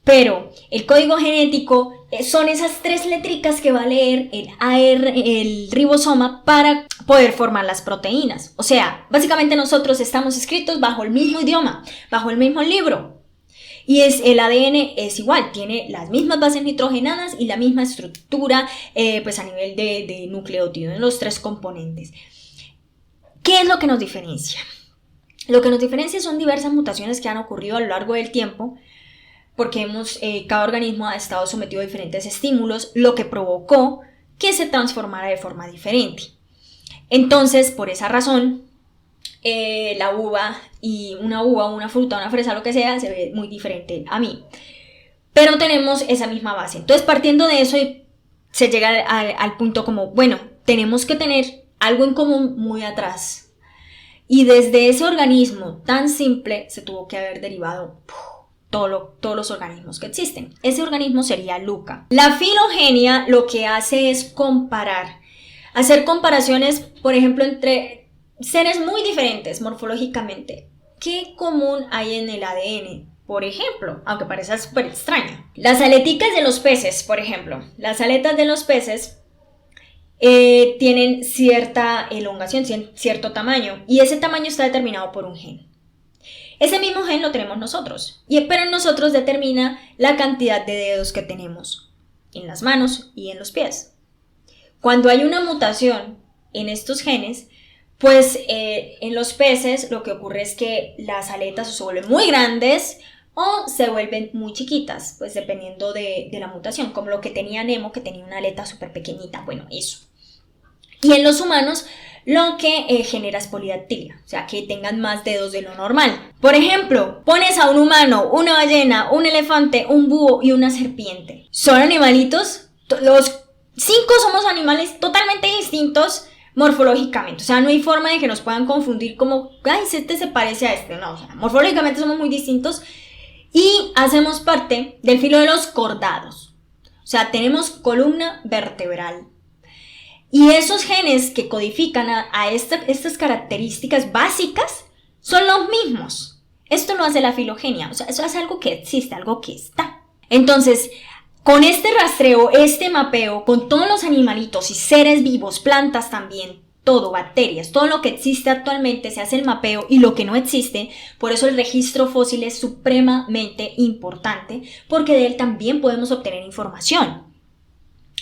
pero el código genético son esas 3 letricas que va a leer el ribosoma para poder formar las proteínas. O sea, básicamente nosotros estamos escritos bajo el mismo idioma, bajo el mismo libro. Y el ADN es igual, tiene las mismas bases nitrogenadas y la misma estructura pues a nivel de nucleótido en los 3 componentes. ¿Qué es lo que nos diferencia? Lo que nos diferencia son diversas mutaciones que han ocurrido a lo largo del tiempo, porque cada organismo ha estado sometido a diferentes estímulos, lo que provocó que se transformara de forma diferente. Entonces, por esa razón, la uva, una fruta, una fresa, lo que sea, se ve muy diferente a mí. Pero tenemos esa misma base. Entonces, partiendo de eso, se llega al punto como, bueno, tenemos que tener algo en común muy atrás. Y desde ese organismo tan simple se tuvo que haber derivado todos los organismos que existen. Ese organismo sería Luca. La filogenia lo que hace es hacer comparaciones, por ejemplo, entre seres muy diferentes morfológicamente. ¿Qué común hay en el ADN? Por ejemplo, aunque parezca súper extraño, las aleticas de los peces, por ejemplo. Las aletas de los peces tienen cierta elongación, cierto tamaño, y ese tamaño está determinado por un gen. Ese mismo gen lo tenemos nosotros, pero en nosotros determina la cantidad de dedos que tenemos en las manos y en los pies. Cuando hay una mutación en estos genes, pues en los peces lo que ocurre es que las aletas se vuelven muy grandes o se vuelven muy chiquitas, pues dependiendo de la mutación, como lo que tenía Nemo, que tenía una aleta súper pequeñita, bueno, eso. Y en los humanos lo que genera es polidactilia, o sea, que tengan más dedos de lo normal. Por ejemplo, pones a un humano, una ballena, un elefante, un búho y una serpiente. Son animalitos, los 5 somos animales totalmente distintos morfológicamente, o sea, no hay forma de que nos puedan confundir como, ay, este se parece a este, no, o sea, morfológicamente somos muy distintos y hacemos parte del filo de los cordados, o sea, tenemos columna vertebral. Y esos genes que codifican a estas características básicas son los mismos. Esto lo hace la filogenia, o sea, eso es algo que existe, algo que está. Entonces, con este rastreo, este mapeo, con todos los animalitos y seres vivos, plantas también, todo, bacterias, todo lo que existe actualmente, se hace el mapeo y lo que no existe. Por eso el registro fósil es supremamente importante, porque de él también podemos obtener información.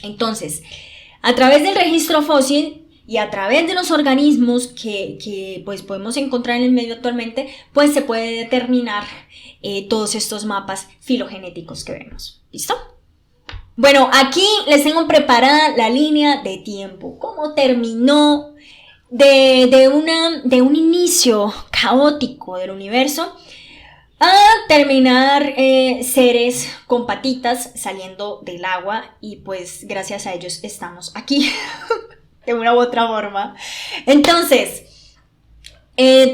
Entonces, a través del registro fósil y a través de los organismos que pues podemos encontrar en el medio actualmente, pues se puede determinar todos estos mapas filogenéticos que vemos. ¿Listo? Bueno, aquí les tengo preparada la línea de tiempo. ¿Cómo terminó de un inicio caótico del universo a terminar seres con patitas saliendo del agua, y pues gracias a ellos estamos aquí de una u otra forma? Entonces,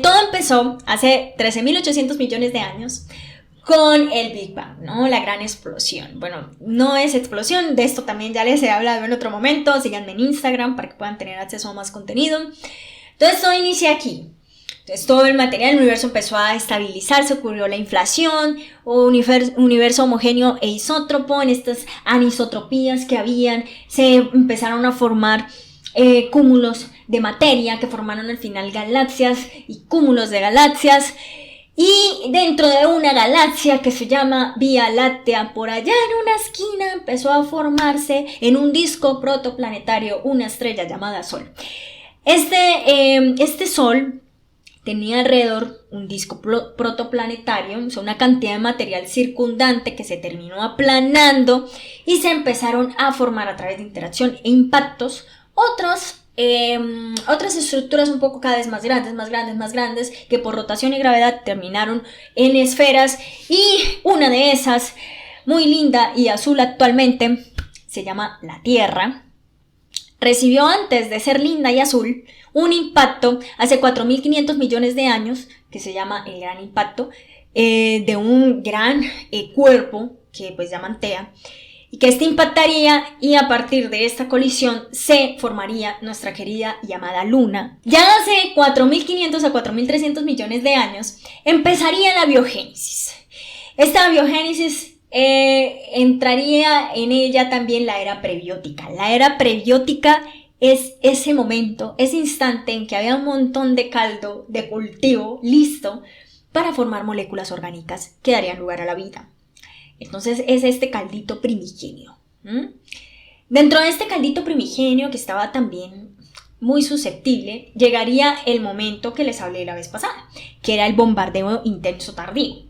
todo empezó hace 13.800 millones de años con el Big Bang, ¿no? La gran explosión. Bueno, no es explosión, de esto también ya les he hablado en otro momento. Síganme en Instagram para que puedan tener acceso a más contenido. Entonces todo inicia aquí. Entonces todo el material del universo empezó a estabilizarse, ocurrió la inflación, universo homogéneo e isótropo. En estas anisotropías que habían, se empezaron a formar cúmulos de materia que formaron al final galaxias y cúmulos de galaxias. Y dentro de una galaxia que se llama Vía Láctea, por allá en una esquina empezó a formarse en un disco protoplanetario una estrella llamada Sol. Este Sol tenía alrededor un disco protoplanetario, o sea, una cantidad de material circundante que se terminó aplanando y se empezaron a formar a través de interacción e impactos otras estructuras un poco cada vez más grandes, que por rotación y gravedad terminaron en esferas, y una de esas, muy linda y azul actualmente, se llama la Tierra. Recibió, antes de ser linda y azul, un impacto hace 4.500 millones de años, que se llama el Gran Impacto, de un gran cuerpo que pues llaman Tea, y que impactaría, y a partir de esta colisión se formaría nuestra querida y amada Luna. Ya hace 4.500 a 4.300 millones de años empezaría la biogénesis. Esta biogénesis entraría en ella también la era prebiótica. La era prebiótica es ese momento, ese instante en que había un montón de caldo de cultivo listo para formar moléculas orgánicas que darían lugar a la vida. Entonces es este caldito primigenio. Dentro de este caldito primigenio, que estaba también muy susceptible, llegaría el momento que les hablé la vez pasada, que era el bombardeo intenso tardío.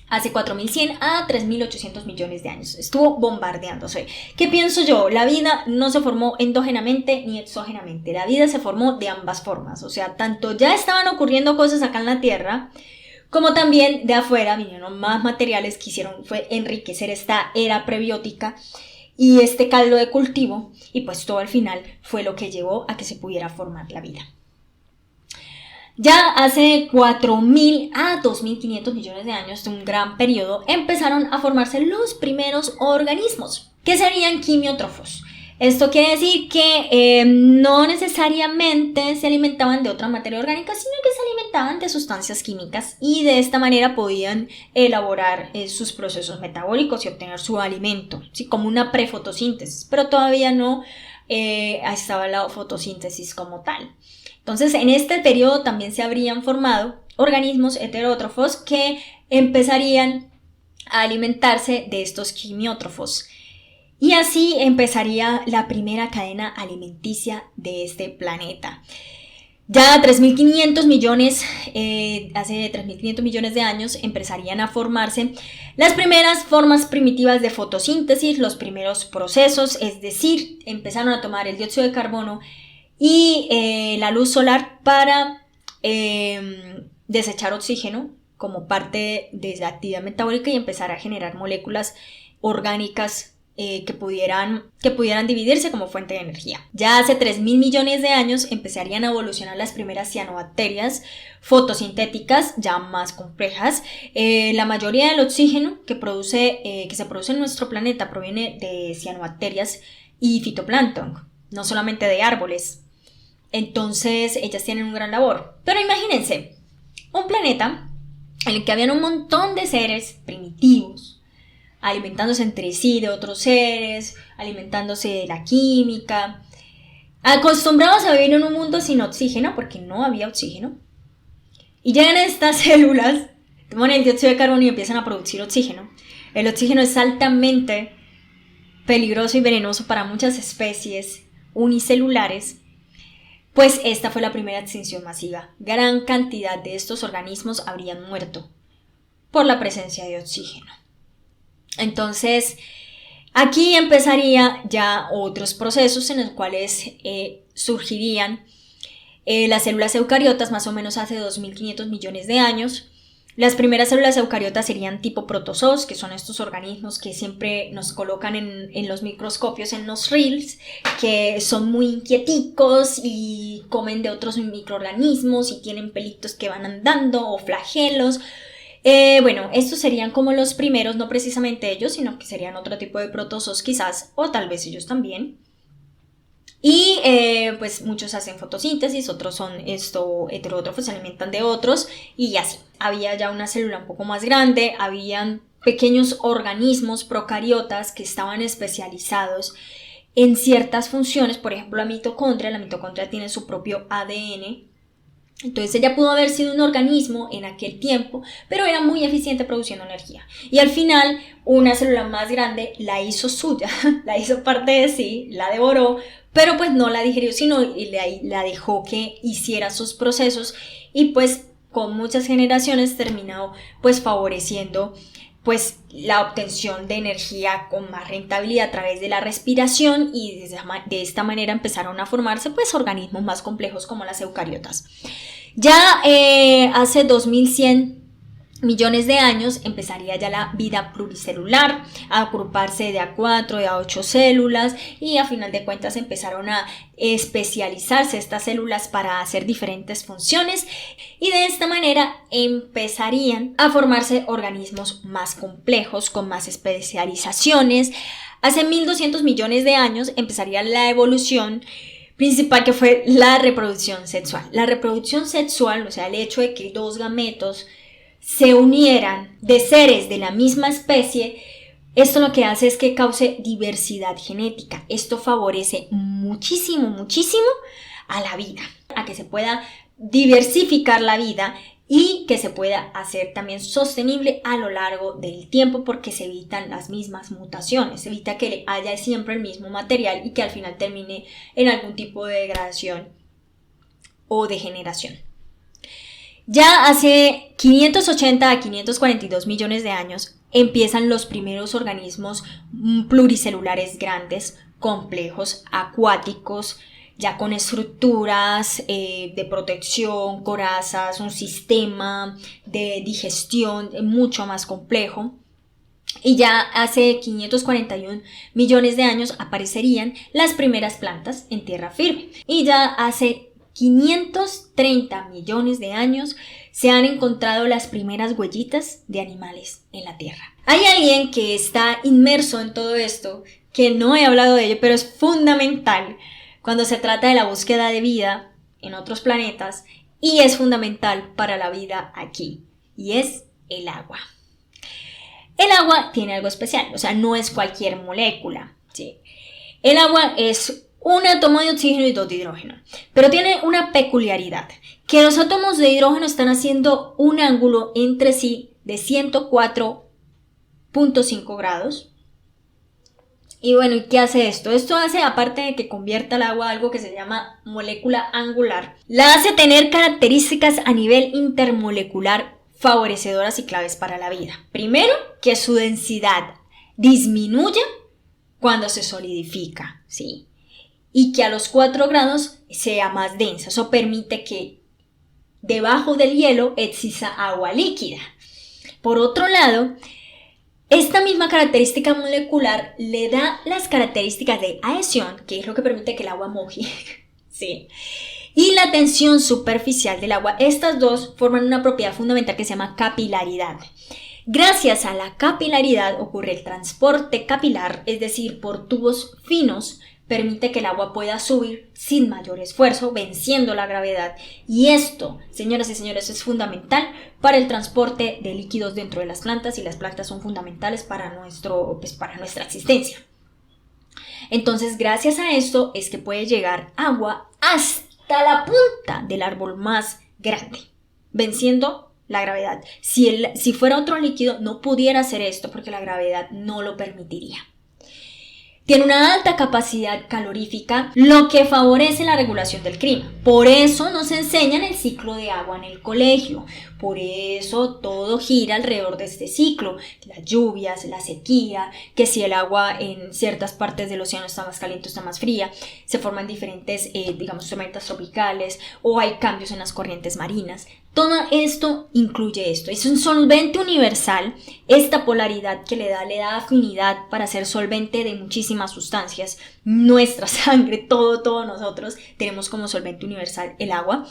Hace 4.100 a 3.800 millones de años. Estuvo bombardeándose. ¿Qué pienso yo? La vida no se formó endógenamente ni exógenamente. La vida se formó de ambas formas. O sea, tanto ya estaban ocurriendo cosas acá en la Tierra, como también de afuera vinieron más materiales que fue enriquecer esta era prebiótica y este caldo de cultivo, y pues todo al final fue lo que llevó a que se pudiera formar la vida. Ya hace 4.000 a 2.500 millones de años, de un gran periodo, empezaron a formarse los primeros organismos, que serían quimiótrofos. Esto quiere decir que no necesariamente se alimentaban de otra materia orgánica, sino que se alimentaban de sustancias químicas, y de esta manera podían elaborar sus procesos metabólicos y obtener su alimento, ¿sí? Como una prefotosíntesis, pero todavía no estaba la fotosíntesis como tal. Entonces, en este periodo también se habrían formado organismos heterótrofos que empezarían a alimentarse de estos quimiótrofos. Y así empezaría la primera cadena alimenticia de este planeta. Ya 3.500 millones, hace 3.500 millones de años empezarían a formarse las primeras formas primitivas de fotosíntesis, los primeros procesos, es decir, empezaron a tomar el dióxido de carbono y la luz solar para desechar oxígeno como parte de la actividad metabólica y empezar a generar moléculas orgánicas que pudieran dividirse como fuente de energía. Ya hace 3.000 millones de años empezarían a evolucionar las primeras cianobacterias fotosintéticas ya más complejas. La mayoría del oxígeno que se produce en nuestro planeta proviene de cianobacterias y fitoplancton, no solamente de árboles. Entonces ellas tienen un gran labor. Pero imagínense, un planeta en el que habían un montón de seres primitivos, alimentándose entre sí de otros seres, alimentándose de la química, acostumbrados a vivir en un mundo sin oxígeno, porque no había oxígeno, y llegan estas células, toman el dióxido de carbono y empiezan a producir oxígeno. El oxígeno es altamente peligroso y venenoso para muchas especies unicelulares, pues esta fue la primera extinción masiva. Gran cantidad de estos organismos habrían muerto por la presencia de oxígeno. Entonces, aquí empezaría ya otros procesos en los cuales surgirían las células eucariotas más o menos hace 2.500 millones de años. Las primeras células eucariotas serían tipo protozoos, que son estos organismos que siempre nos colocan en los microscopios, en los reels, que son muy inquieticos y comen de otros microorganismos y tienen pelitos que van andando o flagelos. Bueno, estos serían como los primeros, no precisamente ellos, sino que serían otro tipo de protozoos quizás, o tal vez ellos también. Y pues muchos hacen fotosíntesis, otros son heterótrofos, se alimentan de otros y así. Había ya una célula un poco más grande, habían pequeños organismos procariotas que estaban especializados en ciertas funciones, por ejemplo la mitocondria tiene su propio ADN. Entonces ella pudo haber sido un organismo en aquel tiempo, pero era muy eficiente produciendo energía. Y al final, una célula más grande la hizo suya, la hizo parte de sí, la devoró, pero pues no la digerió, sino la dejó que hiciera sus procesos y pues con muchas generaciones terminó pues favoreciendo pues la obtención de energía con más rentabilidad a través de la respiración y de esta manera empezaron a formarse pues organismos más complejos como las eucariotas. Ya hace 2100 millones de años empezaría ya la vida pluricelular, a agruparse de a 4, de a 8 células y a final de cuentas empezaron a especializarse estas células para hacer diferentes funciones y de esta manera empezarían a formarse organismos más complejos con más especializaciones. Hace 1200 millones de años empezaría la evolución principal, que fue la reproducción sexual. La reproducción sexual, o sea, el hecho de que dos gametos se unieran de seres de la misma especie, esto lo que hace es que cause diversidad genética. Esto favorece muchísimo, muchísimo a la vida, a que se pueda diversificar la vida y que se pueda hacer también sostenible a lo largo del tiempo porque se evitan las mismas mutaciones, se evita que haya siempre el mismo material y que al final termine en algún tipo de degradación o degeneración. Ya hace 580 a 542 millones de años empiezan los primeros organismos pluricelulares grandes, complejos, acuáticos, ya con estructuras de protección, corazas, un sistema de digestión mucho más complejo. Y ya hace 541 millones de años aparecerían las primeras plantas en tierra firme. Y ya hace 530 millones de años se han encontrado las primeras huellitas de animales en la Tierra. Hay alguien que está inmerso en todo esto, que no he hablado de ello, pero es fundamental cuando se trata de la búsqueda de vida en otros planetas y es fundamental para la vida aquí, y es el agua. El agua tiene algo especial, o sea, no es cualquier molécula, ¿sí? El agua es un átomo de oxígeno y 2 de hidrógeno. Pero tiene una peculiaridad, que los átomos de hidrógeno están haciendo un ángulo entre sí de 104.5 grados. Y bueno, ¿y qué hace esto? Esto hace, aparte de que convierta el agua a algo que se llama molécula angular, la hace tener características a nivel intermolecular favorecedoras y claves para la vida. Primero, que su densidad disminuye cuando se solidifica, ¿sí? Y que a los 4 grados sea más densa. Eso permite que debajo del hielo exista agua líquida. Por otro lado, esta misma característica molecular le da las características de adhesión, que es lo que permite que el agua moje, ¿sí? Y la tensión superficial del agua. Estas dos forman una propiedad fundamental que se llama capilaridad. Gracias a la capilaridad ocurre el transporte capilar, es decir, por tubos finos, permite que el agua pueda subir sin mayor esfuerzo, venciendo la gravedad. Y esto, señoras y señores, es fundamental para el transporte de líquidos dentro de las plantas, y las plantas son fundamentales para nuestra existencia. Entonces, gracias a esto es que puede llegar agua hasta la punta del árbol más grande, venciendo la gravedad. Si fuera otro líquido, no pudiera hacer esto porque la gravedad no lo permitiría. Tiene una alta capacidad calorífica, lo que favorece la regulación del clima. Por eso nos enseñan el ciclo de agua en el colegio. Por eso todo gira alrededor de este ciclo. Las lluvias, la sequía, que si el agua en ciertas partes del océano está más caliente o está más fría, se forman diferentes, tormentas tropicales, o hay cambios en las corrientes marinas. Todo esto incluye esto. Es un solvente universal. Esta polaridad que le da afinidad para ser solvente de muchísimas sustancias. Nuestra sangre, todos nosotros tenemos como solvente universal el agua.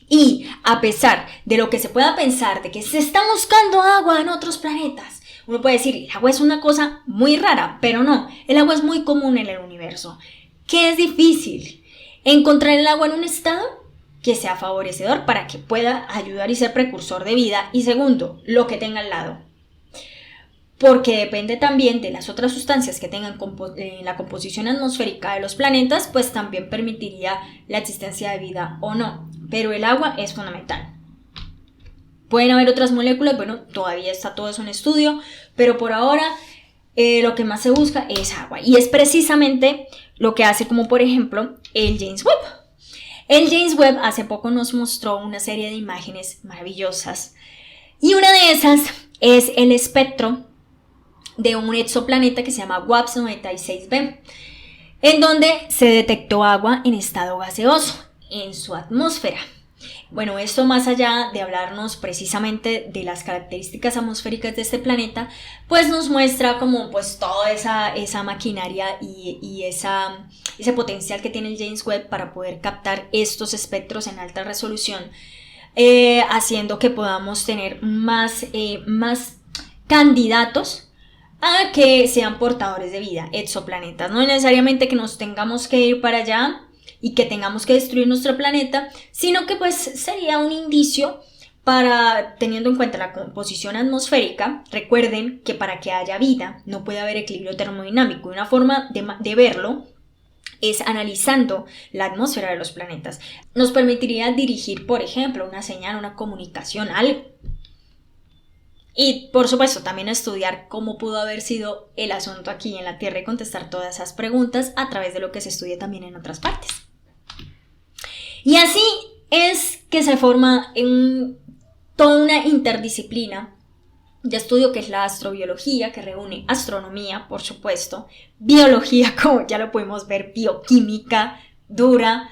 Y a pesar de lo que se pueda pensar de que se está buscando agua en otros planetas, uno puede decir, el agua es una cosa muy rara, pero no, el agua es muy común en el universo. ¿Qué es difícil? Encontrar el agua en un estado que sea favorecedor para que pueda ayudar y ser precursor de vida. Y segundo, lo que tenga al lado. Porque depende también de las otras sustancias que tengan en la composición atmosférica de los planetas, pues también permitiría la existencia de vida o no. Pero el agua es fundamental. Pueden haber otras moléculas, bueno, todavía está todo eso en estudio, pero por ahora lo que más se busca es agua. Y es precisamente lo que hace, como por ejemplo el James Webb. El James Webb hace poco nos mostró una serie de imágenes maravillosas, y una de esas es el espectro de un exoplaneta que se llama WAPS 96b, en donde se detectó agua en estado gaseoso en su atmósfera. Bueno, esto, más allá de hablarnos precisamente de las características atmosféricas de este planeta, pues nos muestra como pues toda esa maquinaria y ese potencial que tiene el James Webb para poder captar estos espectros en alta resolución, haciendo que podamos tener más candidatos a que sean portadores de vida, exoplanetas. No necesariamente que nos tengamos que ir para allá y que tengamos que destruir nuestro planeta, sino que pues sería un indicio para, teniendo en cuenta la composición atmosférica. Recuerden que para que haya vida no puede haber equilibrio termodinámico, y una forma de verlo es analizando la atmósfera de los planetas. Nos permitiría dirigir, por ejemplo, una señal, una comunicación, algo. Y por supuesto también estudiar cómo pudo haber sido el asunto aquí en la Tierra y contestar todas esas preguntas a través de lo que se estudia también en otras partes. Y así es que se forma toda una interdisciplina de estudio, que es la astrobiología, que reúne astronomía, por supuesto, biología, como ya lo podemos ver, bioquímica dura,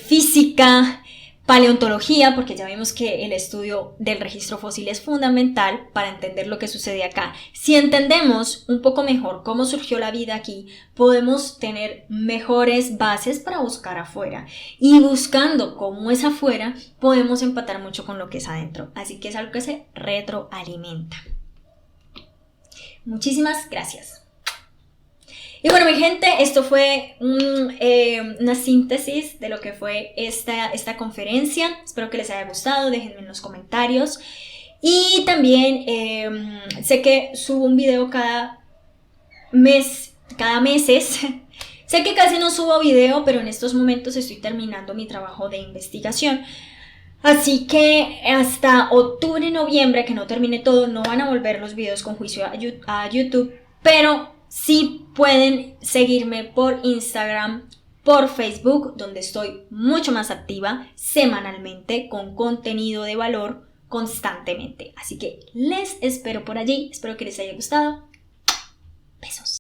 física, paleontología, porque ya vimos que el estudio del registro fósil es fundamental para entender lo que sucede acá. Si entendemos un poco mejor cómo surgió la vida aquí, podemos tener mejores bases para buscar afuera. Y buscando cómo es afuera, podemos empatar mucho con lo que es adentro. Así que es algo que se retroalimenta. Muchísimas gracias. Y bueno, mi gente, esto fue una síntesis de lo que fue esta conferencia. Espero que les haya gustado, déjenme en los comentarios. Y también sé que subo un video cada meses, Sé que casi no subo video, pero en estos momentos estoy terminando mi trabajo de investigación. Así que hasta octubre, noviembre, que no termine todo, no van a volver los videos con juicio a YouTube, pero sí pueden seguirme por Instagram, por Facebook, donde estoy mucho más activa semanalmente con contenido de valor constantemente. Así que les espero por allí, espero que les haya gustado. Besos.